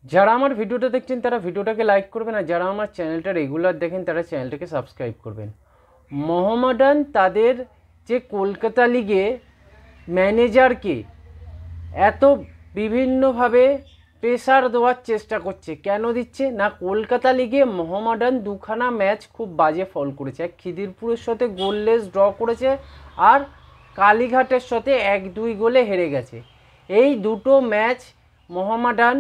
যারা আমার ভিডিওটা দেখছেন তারা ভিডিওটাকে লাইক করবেন, আর যারা আমার চ্যানেলটা রেগুলার দেখেন তারা চ্যানেলটাকে সাবস্ক্রাইব করবেন। মোহামেডান তাদের যে কলকাতা লিগে ম্যানেজারকে এত বিভিন্নভাবে প্রেসার দেওয়ার চেষ্টা করছে, কেন দিচ্ছে না, কলকাতা লিগে মোহামেডান দুখানা ম্যাচ খুব বাজে ফল করেছে। এক খিদিরপুরের সাথে গোললেস ড্র করেছে, আর কালীঘাটের সাথে 1-2 গোলে হেরে গেছে। এই দুটো ম্যাচ মোহামেডান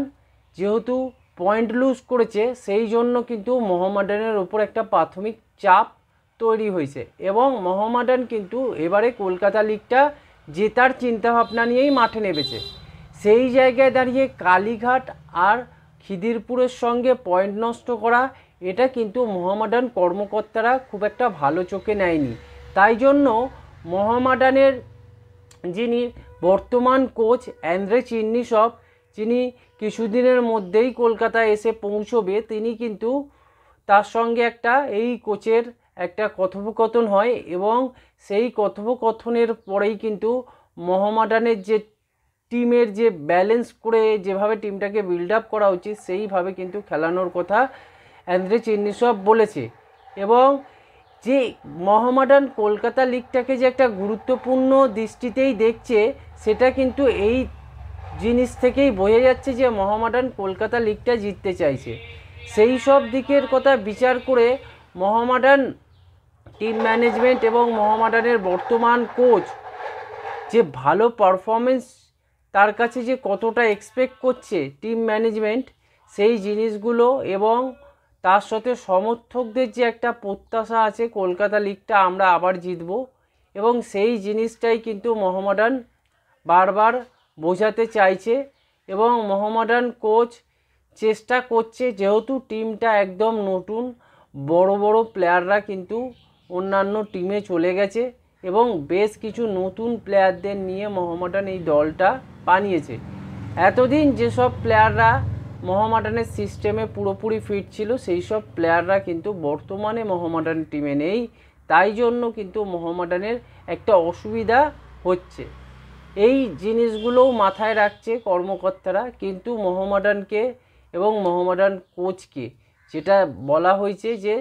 যেহেতু পয়েন্ট লুজ করেছে, সেই জন্য কিন্তু মোহামেডানের ওপর একটা প্রাথমিক চাপ তৈরি হয়েছে, এবং মোহামেডান কিন্তু এবারে কলকাতা লিগটা জেতার চিন্তাভাবনা নিয়েই মাঠে নেমেছে। সেই জায়গায় দাঁড়িয়ে কালীঘাট আর খিদিরপুরের সঙ্গে পয়েন্ট নষ্ট করা, এটা কিন্তু মোহামেডান কর্মকর্তারা খুব একটা ভালো চোখে নেয়নি। তাই জন্য মোহামেডানের যিনি বর্তমান কোচ অ্যান্দ্রে চিন্নিসভ, যিনি কিছুদিনের মধ্যেই কলকাতায় এসে পৌঁছবে, তিনি কিন্তু তার সঙ্গে এই কোচের একটা কথোপকথন হয়, এবং সেই কথোপকথনের পরেই কিন্তু মোহামেডানের যে টিমের যে ব্যালেন্স করে যেভাবে টিমটাকে বিল্ড আপ করা উচিত সেইভাবে কিন্তু খেলানোর কথা অ্যান্দ্রে চিন্নিসভ বলেছে। এবং যে মোহামেডান কলকাতা লিগটাকে যে একটা গুরুত্বপূর্ণ দৃষ্টিতেই দেখছে, সেটা কিন্তু এই জিনিস থেকেই বোঝা যাচ্ছে যে মোহামেডান কলকাতা লিগটা জিততে চাইছে। সেই সব দিকের কথা বিচার করে মোহামেডান টিম ম্যানেজমেন্ট এবং মোহামেডানের বর্তমান কোচ যে ভালো পারফরমেন্স তার কাছে যে কতটা এক্সপেক্ট করছে টিম ম্যানেজমেন্ট, সেই জিনিসগুলো এবং তার সাথে সমর্থকদের যে একটা প্রত্যাশা আছে কলকাতা লিগটা আমরা আবার জিতব, এবং সেই জিনিসটাই কিন্তু মোহামেডান বারবার বোঝাতে চাইছে। এবং মোহামেডান কোচ চেষ্টা করছে, যেহেতু টিমটা একদম নতুন, বড় বড় প্লেয়াররা কিন্তু অন্যান্য টিমে চলে গেছে, এবং বেশ কিছু নতুন প্লেয়ারদের নিয়ে মোহামেডান এই দলটা বানিয়েছে। এতদিন যেসব প্লেয়াররা মোহামেডানের সিস্টেমে পুরোপুরি ফিট ছিল, সেই সব প্লেয়াররা কিন্তু বর্তমানে মোহামেডান টিমে নেই। তাই জন্য কিন্তু মোহামেডানের একটা অসুবিধা হচ্ছে। এই জিনিসগুলোও মাথায় রাখছে কর্মকর্তারা, কিন্তু মোহামেডানকে এবং মোহামেডান কোচকে যেটা বলা হয়েছে যে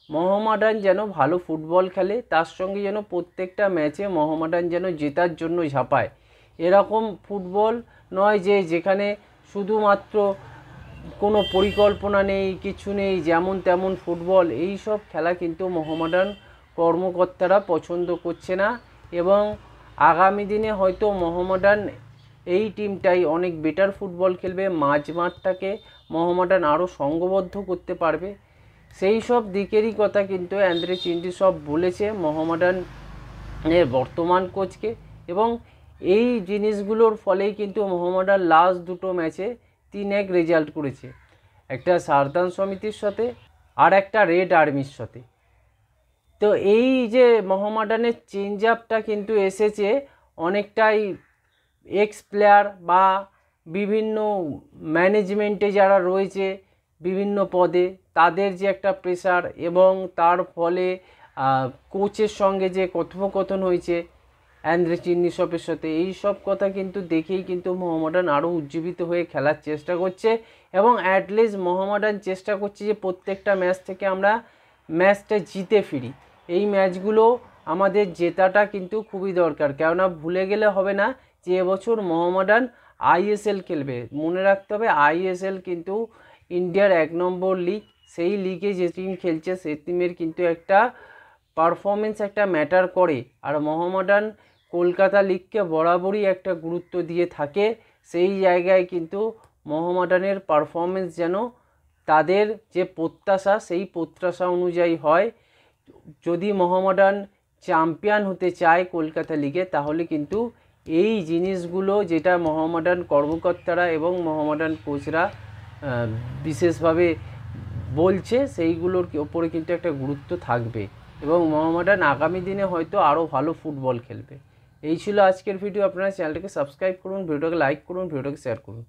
মোহামেডান যেন ভালো ফুটবল খেলে, তার সঙ্গে যেন প্রত্যেকটা ম্যাচে মোহামেডান যেন জেতার জন্য ঝাঁপায়। এরকম ফুটবল নয় যে যেখানে শুধুমাত্র কোনো পরিকল্পনা নেই, কিছু নেই, যেমন তেমন ফুটবল। এই সব খেলা কিন্তু মোহামেডান কর্মকর্তারা পছন্দ করছে না, এবং আগামী দিনে হয়তো মোহামেডান এই টিমটাই অনেক বেটার ফুটবল খেলবে, মাঠটাকে মোহামেডান আরও সংঘবদ্ধ করতে পারবে। সেই সব দিকেরই কথা কিন্তু অ্যান্দ্রে চিন্নিসভ বলেছে মোহামেডানের বর্তমান কোচকে, এবং এই জিনিসগুলোর ফলেই কিন্তু মোহামেডান লাস্ট দুটো ম্যাচে 3-1 রেজাল্ট করেছে, একটা সারদান সমিতির সাথে আর একটা রেড আর্মির সাথে। তো এই যে মোহামেডানের চেঞ্জ আপটা কিন্তু এসেছে অনেকটাই এক্স প্লেয়ার বা বিভিন্ন ম্যানেজমেন্টে যারা রয়েছে বিভিন্ন পদে, তাদের যে একটা প্রেসার, এবং তার ফলে কোচের সঙ্গে যে কথোপকথন হয়েছে অ্যান্দ্রে চিন্নিসভের সাথে, এই সব কথা কিন্তু দেখেই কিন্তু মোহামেডান আরও উজ্জীবিত হয়ে খেলার চেষ্টা করছে, এবং অ্যাটলিস্ট মোহামেডান চেষ্টা করছে যে প্রত্যেকটা ম্যাচ থেকে আমরা ম্যাচটা জিতে ফিরি। এই ম্যাচগুলো আমাদের জেতাটা কিন্তু খুবই দরকার, কেননা ভুলে গেলে হবে না যে এবছর মোহামেডান আইএসএল খেলবে। মনে রাখতে হবে আইএসএল কিন্তু ইন্ডিয়ার 1 নম্বর লিগ, সেই লিগে যে টিম খেলছে সেই টিমের কিন্তু একটা পারফরমেন্স একটা ম্যাটার করে, আর মোহামেডান কলকাতা লিগকে বরাবরই একটা গুরুত্ব দিয়ে থাকে। সেই জায়গায় কিন্তু মোহামেডানের পারফরমেন্স যেন তাদের যে প্রত্যাশা সেই প্রত্যাশা অনুযায়ী হয়। যদি মোহামেডান চ্যাম্পিয়ন হতে চায় কলকাতা লিগে, তাহলে কিন্তু এই জিনিসগুলো যেটা মোহামেডান কর্মকর্তারা এবং মোহামেডান কোচরা বিশেষভাবে বলছে, সেইগুলোর ওপরে কিন্তু একটা গুরুত্ব থাকবে, এবং মোহামেডান আগামী দিনে হয়তো আরও ভালো ফুটবল খেলবে। এই ছিল আজকের ভিডিও। আপনারা চ্যানেলটাকে সাবস্ক্রাইব করুন, ভিডিওটাকে লাইক করুন, ভিডিওটাকে শেয়ার করুন।